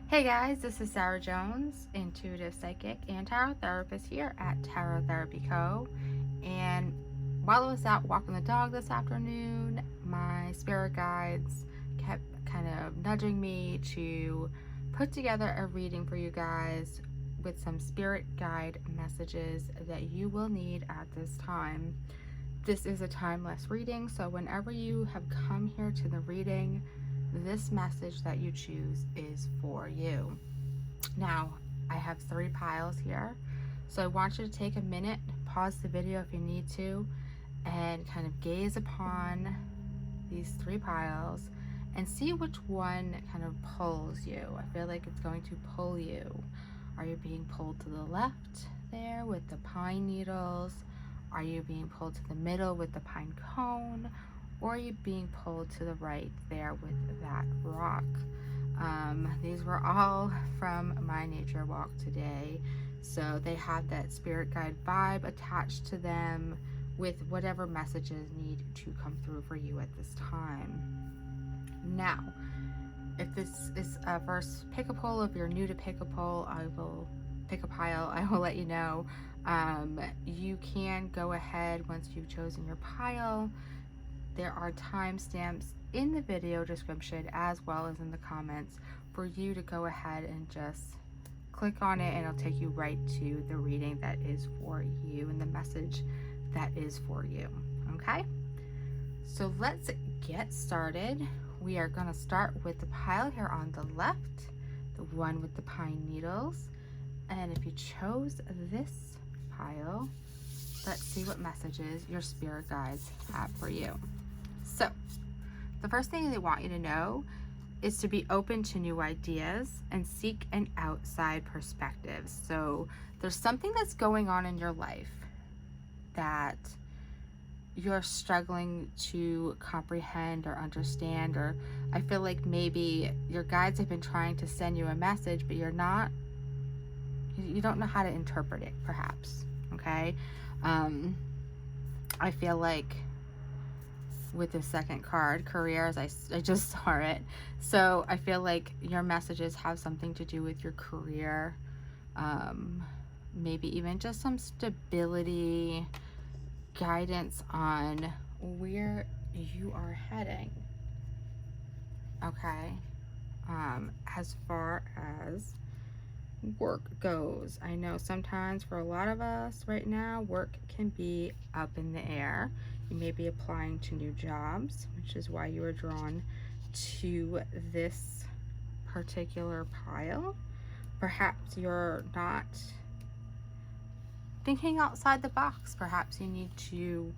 Hey guys, this is Sarah Jones, intuitive psychic and tarot therapist here at Tarot Therapy Co. And while I was out walking the dog this afternoon, my spirit guides kept kind of nudging me to put together a reading for you guys with some spirit guide messages that you will need at this time. This is a timeless reading, so whenever you have come here to the reading, this message that you choose is for you. Now, I have 3 piles here, so I want you to take a minute, pause the video if you need to, and kind of gaze upon these 3 piles and see which one kind of pulls you. I feel like it's going to pull you. Are you being pulled to the left there with the pine needles? Are you being pulled to the middle with the pine cone? Or are you being pulled to the right there with that rock? These were all from my nature walk today. So they have that spirit guide vibe attached to them with whatever messages need to come through for you at this time. Now, if this is a first pick a pull, if you're new to pick a pull, I will pick a pile. I will let you know. You can go ahead once you've chosen your pile. There are timestamps in the video description as well as in the comments for you to go ahead and just click on it, and it'll take you right to the reading that is for you and the message that is for you. Okay, so let's get started. We are going to start with the pile here on the left, the one with the pine needles. And if you chose this pile, let's see what messages your spirit guides have for you. So, the first thing they want you to know is to be open to new ideas and seek an outside perspective. So, there's something that's going on in your life that you're struggling to comprehend or understand, or I feel like maybe your guides have been trying to send you a message, but you don't know how to interpret it, perhaps. Okay, I feel like with the second card, careers, I just saw it. So I feel like your messages have something to do with your career, maybe even just some stability, guidance on where you are heading. Okay, as far as work goes, I know sometimes for a lot of us right now, work can be up in the air. You may be applying to new jobs, which is why you were drawn to this particular pile. Perhaps you're not thinking outside the box. Perhaps you need to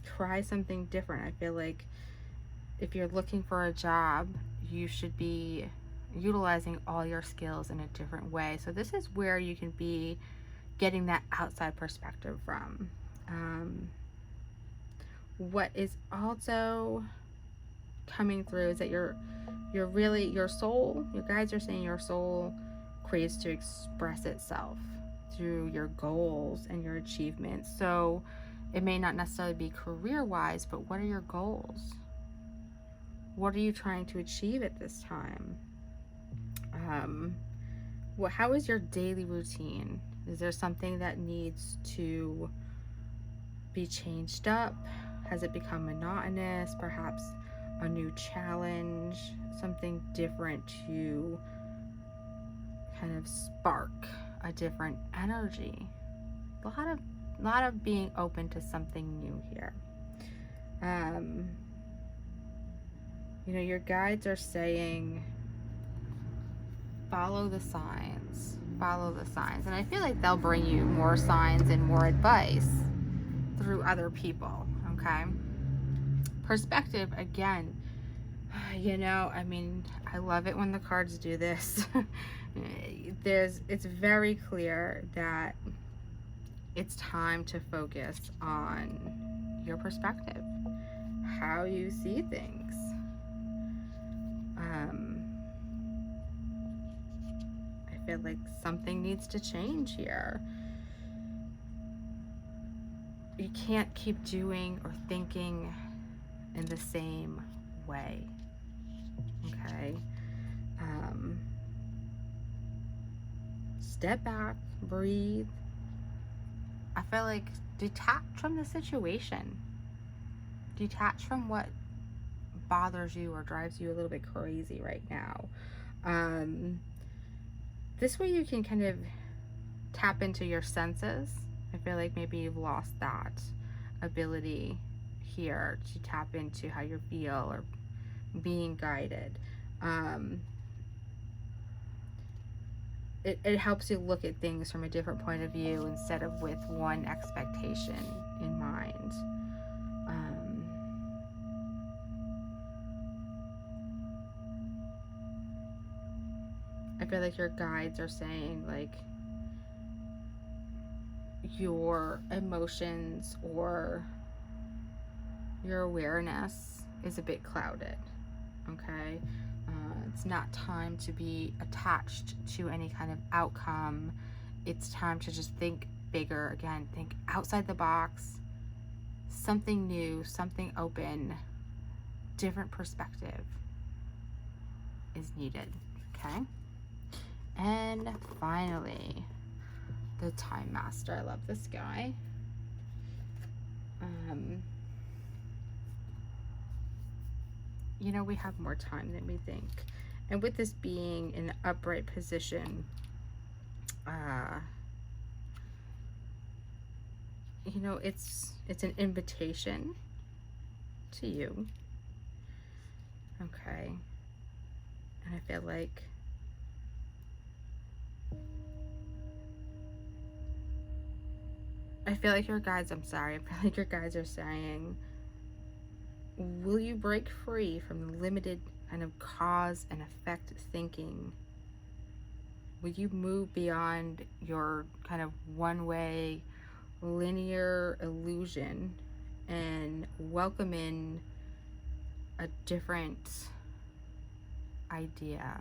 try something different. I feel like if you're looking for a job, you should be utilizing all your skills in a different way. So this is where you can be getting that outside perspective from. What is also coming through is that you're really, your soul, your guides are saying your soul craves to express itself through your goals and your achievements. So it may not necessarily be career-wise, but what are your goals? What are you trying to achieve at this time? How is your daily routine? Is there something that needs to be changed up? Has it become monotonous? Perhaps a new challenge, something different to kind of spark a different energy. A lot of being open to something new here. Your guides are saying follow the signs, and I feel like they'll bring you more signs and more advice through other people. Okay, perspective again. I love it when the cards do this. It's very clear that it's time to focus on your perspective, how you see things. I feel like something needs to change here. You can't keep doing or thinking in the same way. okay? Step back, breathe. I feel like detach from the situation. Detach from what bothers you or drives you a little bit crazy right now. This way you can kind of tap into your senses. I feel like maybe you've lost that ability here to tap into how you feel or being guided. It helps you look at things from a different point of view instead of with one expectation in mind. I feel like your guides are saying, like, your emotions or your awareness is a bit clouded, okay? It's not time to be attached to any kind of outcome. It's time to just think bigger. Again, think outside the box, something new, something open, different perspective is needed, okay? And finally, the Time Master. I love this guy. You know, we have more time than we think. And with this being in an upright position, you know, it's an invitation to you. Okay. And I feel like your guides, I feel like your guides are saying, will you break free from the limited kind of cause and effect thinking? Will you move beyond your kind of one-way linear illusion and welcome in a different idea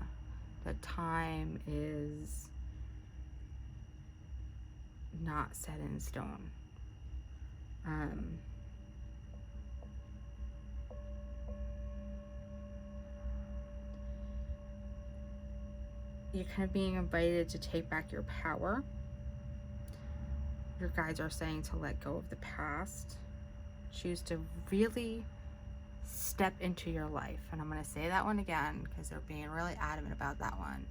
that time is not set in stone? You're kind of being invited to take back your power. Your guides are saying to let go of the past. Choose to really step into your life. And I'm going to say that one again because they're being really adamant about that one.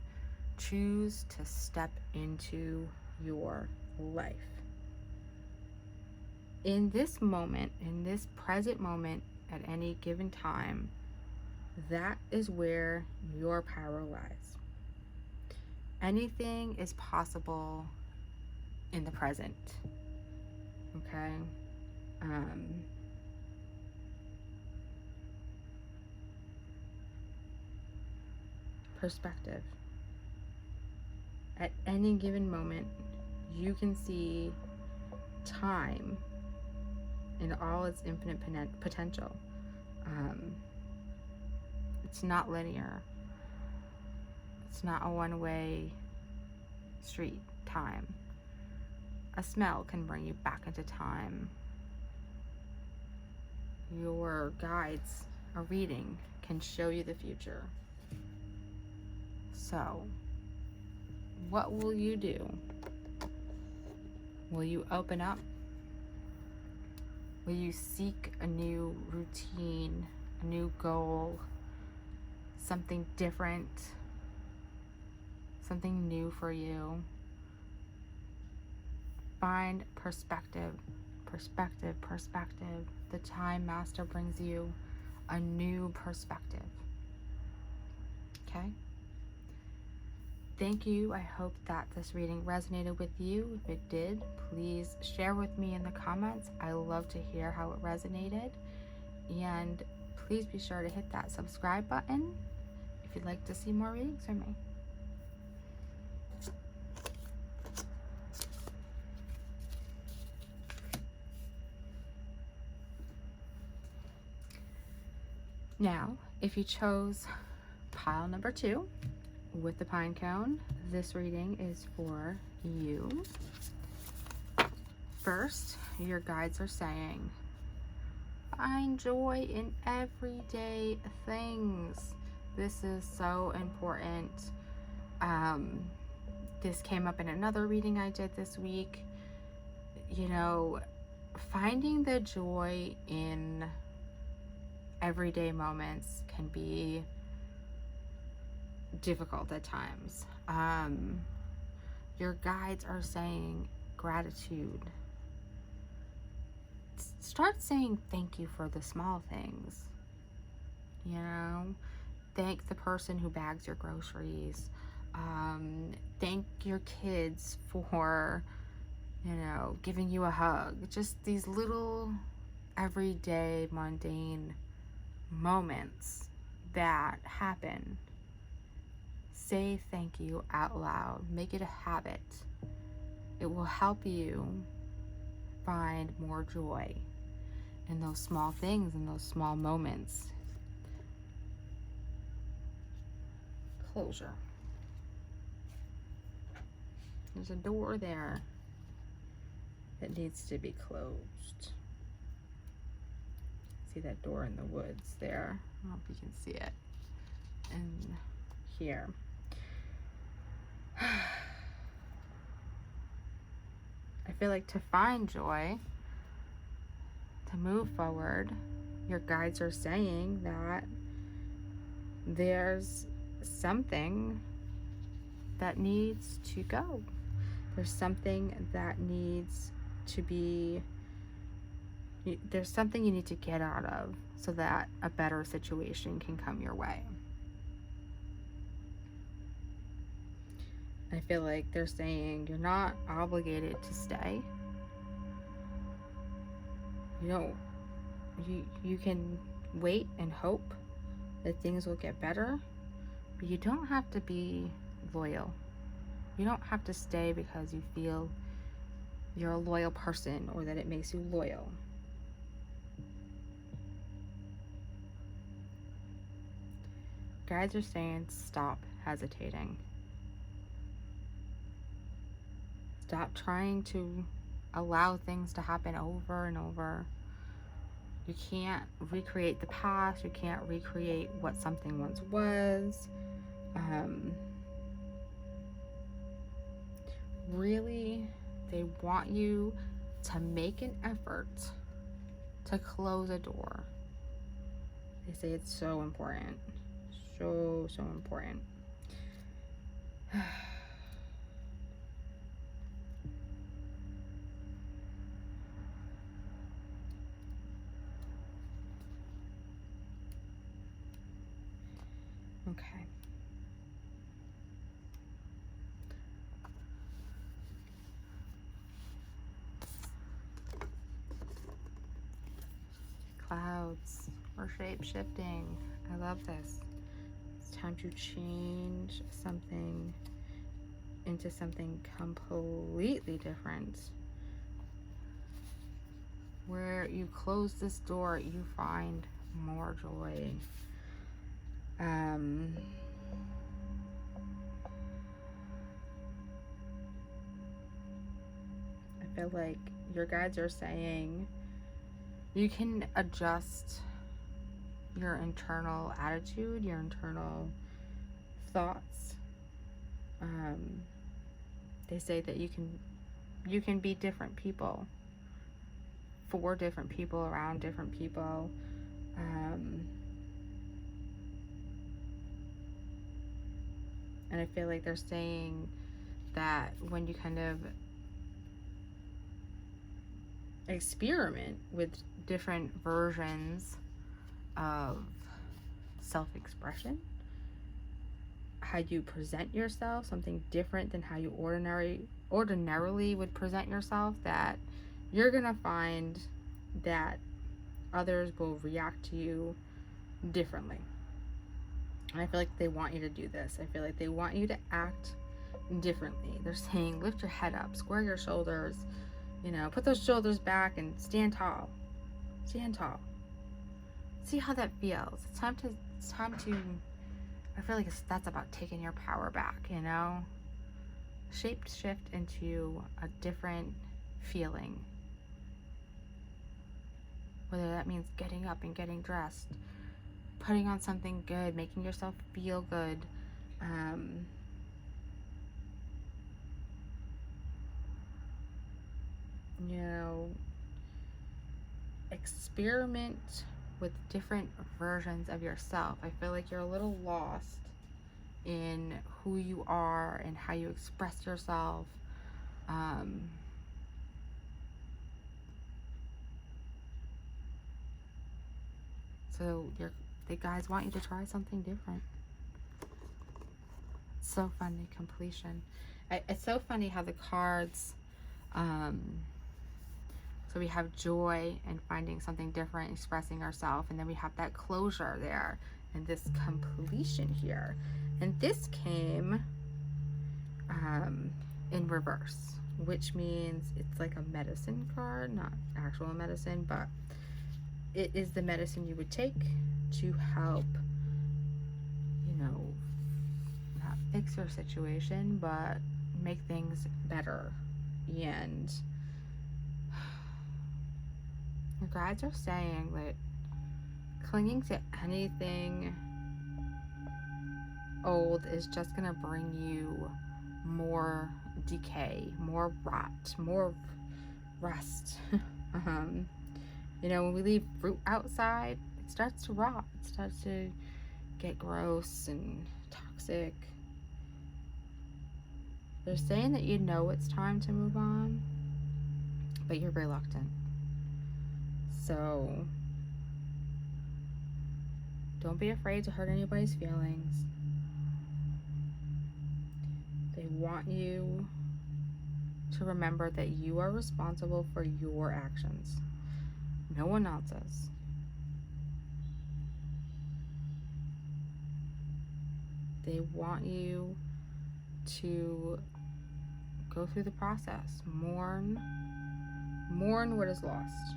Choose to step into your life. In this moment, in this present moment, at any given time, that is where your power lies. Anything is possible in the present, okay? Perspective. At any given moment, you can see time in all its infinite potential. It's not linear. It's not a one-way street, time. A smell can bring you back into time. Your guides, a reading, can show you the future. So, what will you do? Will you open up? Will you seek a new routine, a new goal, something different, something new for you? Find perspective, perspective, perspective. The Time Master brings you a new perspective. Okay? Thank you. I hope that this reading resonated with you. If it did, please share with me in the comments. I love to hear how it resonated. And please be sure to hit that subscribe button if you'd like to see more readings from me. Now, if you chose pile number 2 with the pine cone, this reading is for you. First, your guides are saying, find joy in everyday things. This is so important. This came up in another reading I did this week. You know, finding the joy in everyday moments can be difficult at times. Your guides are saying gratitude. Start saying thank you for the small things. You know, thank the person who bags your groceries. Thank your kids for, you know, giving you a hug. Just these little everyday mundane moments that happen. Say thank you out loud. Make it a habit. It will help you find more joy in those small things, in those small moments. Closure. There's a door there that needs to be closed. See that door in the woods there? I don't know if you can see it. And here. I feel like to find joy, to move forward, your guides are saying that there's something that needs to go. There's something that needs to be, there's something you need to get out of so that a better situation can come your way. I feel like they're saying you're not obligated to stay. You can wait and hope that things will get better, but you don't have to be loyal. You don't have to stay because you feel you're a loyal person or that it makes you loyal. Guides are saying stop hesitating. Stop trying to allow things to happen over and over. You can't recreate the past. You can't recreate what something once was. Really, they want you to make an effort to close a door. They say it's so important. So important. Okay. Clouds or shape shifting. I love this. It's time to change something into something completely different. Where you close this door, you find more joy. I feel like your guides are saying you can adjust your internal attitude, your internal thoughts. They say that you can be different people, for different people, around different people. And I feel like they're saying that when you kind of experiment with different versions of self-expression, how you present yourself, something different than how you ordinarily would present yourself, that you're gonna find that others will react to you differently. And I feel like they want you to do this. I feel like they want you to act differently. They're saying lift your head up, square your shoulders, put those shoulders back and stand tall. Stand tall. See how that feels. It's time to I feel like that's about taking your power back, Shape shift into a different feeling. Whether that means getting up and getting dressed, putting on something good, making yourself feel good. You know, experiment with different versions of yourself. I feel like you're a little lost in who you are and how you express yourself. So the guys want you to try something different. It's so funny, completion. It's so funny how the cards, so we have joy and finding something different, expressing ourselves, and then we have that closure there and this completion here. And this came in reverse, which means it's like a medicine card, not actual medicine, but it is the medicine you would take to help, you know, not fix your situation, but make things better. And your guides are saying that clinging to anything old is just going to bring you more decay, more rot, more rust. You know, when we leave fruit outside, it starts to rot. It starts to get gross and toxic. They're saying that you know it's time to move on, but you're reluctant. So don't be afraid to hurt anybody's feelings. They want you to remember that you are responsible for your actions. No one else's. They want you to go through the process. Mourn what is lost.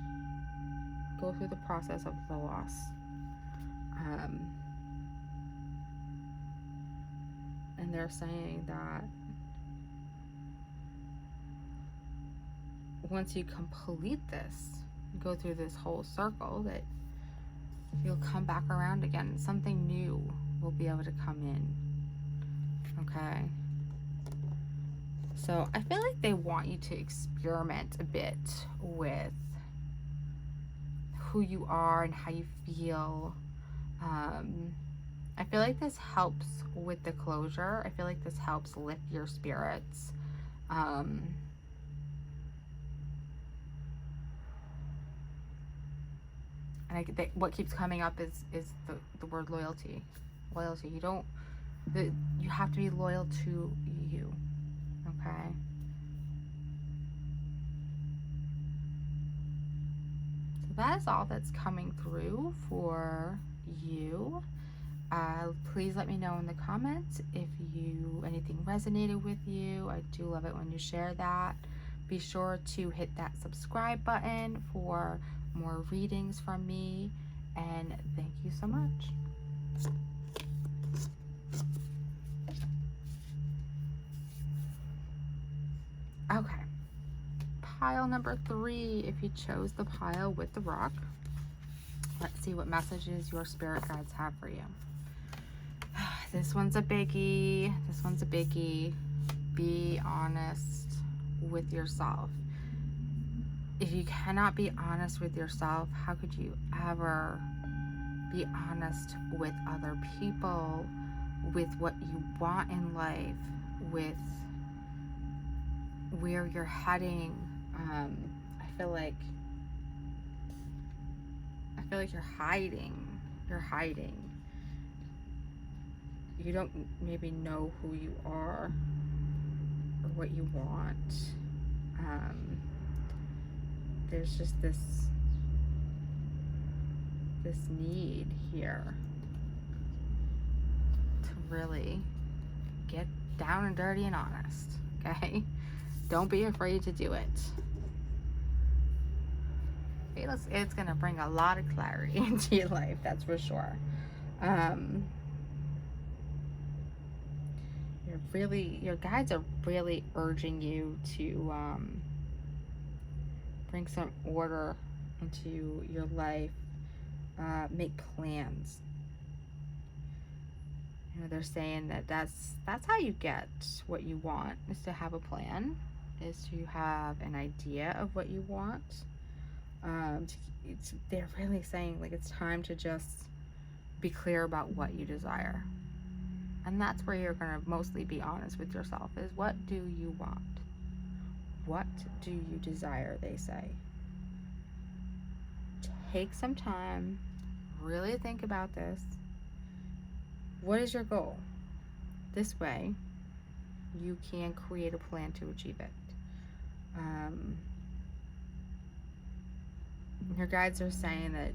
Go through the process of the loss. And they're saying that once you complete this, go through this whole circle, that you'll come back around again. Something new will be able to come in. Okay? So I feel like they want you to experiment a bit with who you are and how you feel. I feel like this helps with the closure. I feel like this helps lift your spirits. And what keeps coming up is the word loyalty. Loyalty. You have to be loyal to you. Okay? So that is all that's coming through for you. Please let me know in the comments if anything resonated with you. I do love it when you share that. Be sure to hit that subscribe button for more readings from me, and thank you so much. Okay, pile number 3, if you chose the pile with the rock. Let's see what messages your spirit guides have for you. This one's a biggie. This one's a biggie. Be honest with yourself. If you cannot be honest with yourself, how could you ever be honest with other people, with what you want in life, with where you're heading? I feel like you're hiding. You're hiding. You don't maybe know who you are or what you want. There's just this need here to really get down and dirty and honest. Okay? Don't be afraid to do it. It's gonna bring a lot of clarity into your life, that's for sure. Your guides are really urging you to bring some order into your life. Make plans. You know, they're saying that that's how you get what you want, is to have a plan, is to have an idea of what you want. They're really saying, like, it's time to just be clear about what you desire. And that's where you're going to mostly be honest with yourself, is what do you want? What do you desire, they say. Take some time, really think about this. What is your goal? This way, you can create a plan to achieve it. Your guides are saying that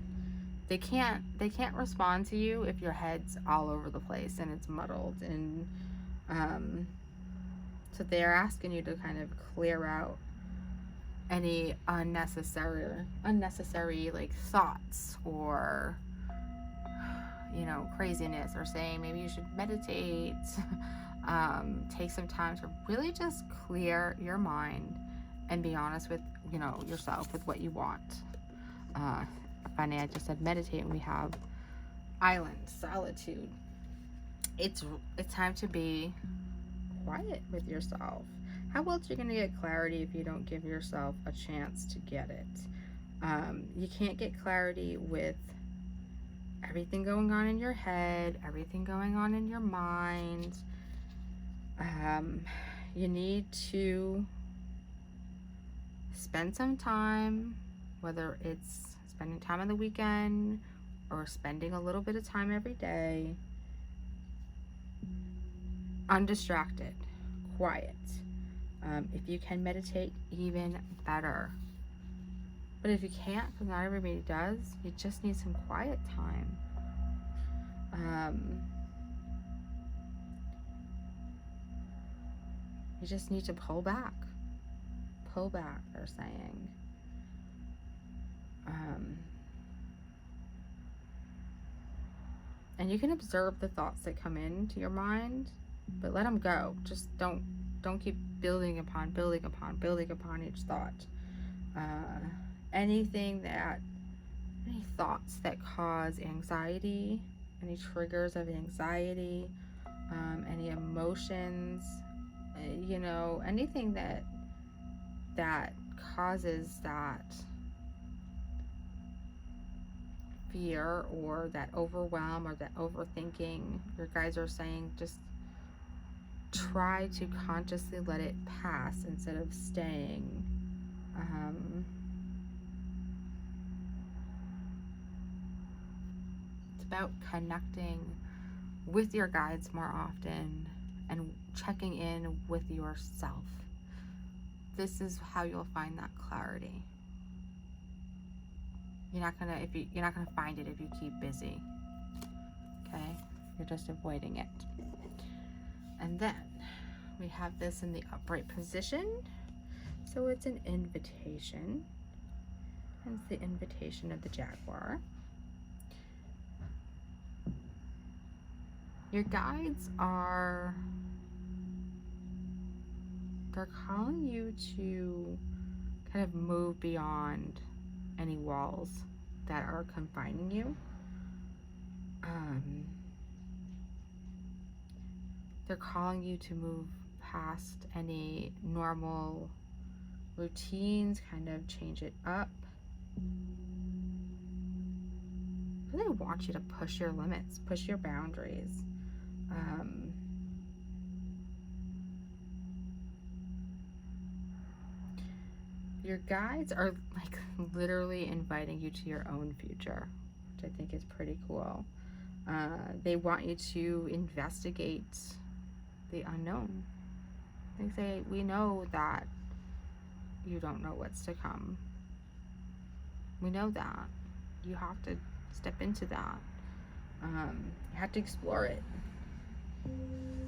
they can't respond to you if your head's all over the place and it's muddled, and so they're asking you to kind of clear out any unnecessary like thoughts or, you know, craziness, or saying maybe you should meditate. Take some time to really just clear your mind and be honest with, you know, yourself with what you want. Funny, I just said meditate, and we have island, solitude. It's time to be quiet with yourself. How else are you going to get clarity if you don't give yourself a chance to get it? You can't get clarity with everything going on in your head, everything going on in your mind. You need to spend some time, whether it's spending time on the weekend or spending a little bit of time every day, undistracted, quiet. If you can meditate, even better. But if you can't, because not everybody does, you just need some quiet time. You just need to pull back. Pull back, they're saying. And you can observe the thoughts that come into your mind, but let them go. Just don't keep building upon each thought. Any thoughts that cause anxiety, any triggers of anxiety, any emotions, you know, anything that causes that fear or that overwhelm or that overthinking, your guides are saying just try to consciously let it pass instead of staying. It's about connecting with your guides more often and checking in with yourself. This is how you'll find that clarity. You're not gonna find it if you keep busy. Okay? You're just avoiding it. And then we have this in the upright position. So it's an invitation. And it's the invitation of the jaguar. Your guides they're calling you to kind of move beyond any walls that are confining you. They're calling you to move past any normal routines, kind of change it up. They want you to push your limits, push your boundaries. Your guides are like literally inviting you to your own future, which I think is pretty cool. They want you to investigate the unknown. They say, we know that you don't know what's to come. We know that. You have to step into that. You have to explore it.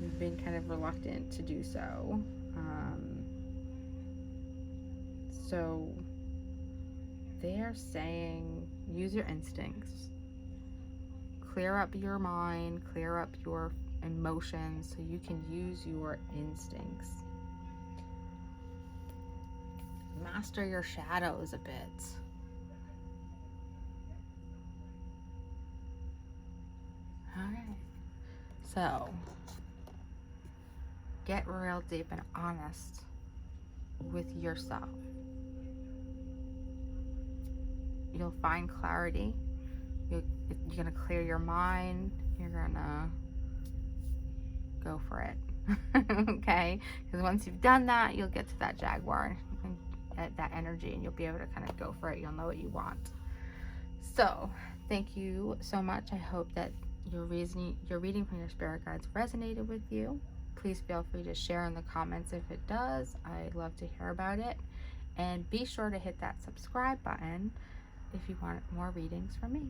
You've been kind of reluctant to do so. So they are saying, use your instincts. Clear up your mind, clear up your emotions so you can use your instincts. Master your shadows a bit. Alright. So, get real deep and honest with yourself. You'll find clarity. You're going to clear your mind. You're going to go for it. Okay? Because once you've done that, you'll get to that Jaguar and that energy, and you'll be able to kind of go for it. You'll know what you want. So, thank you so much. I hope that your reading from your spirit guides resonated with you. Please feel free to share in the comments if it does. I'd love to hear about it. And be sure to hit that subscribe button if you want more readings from me.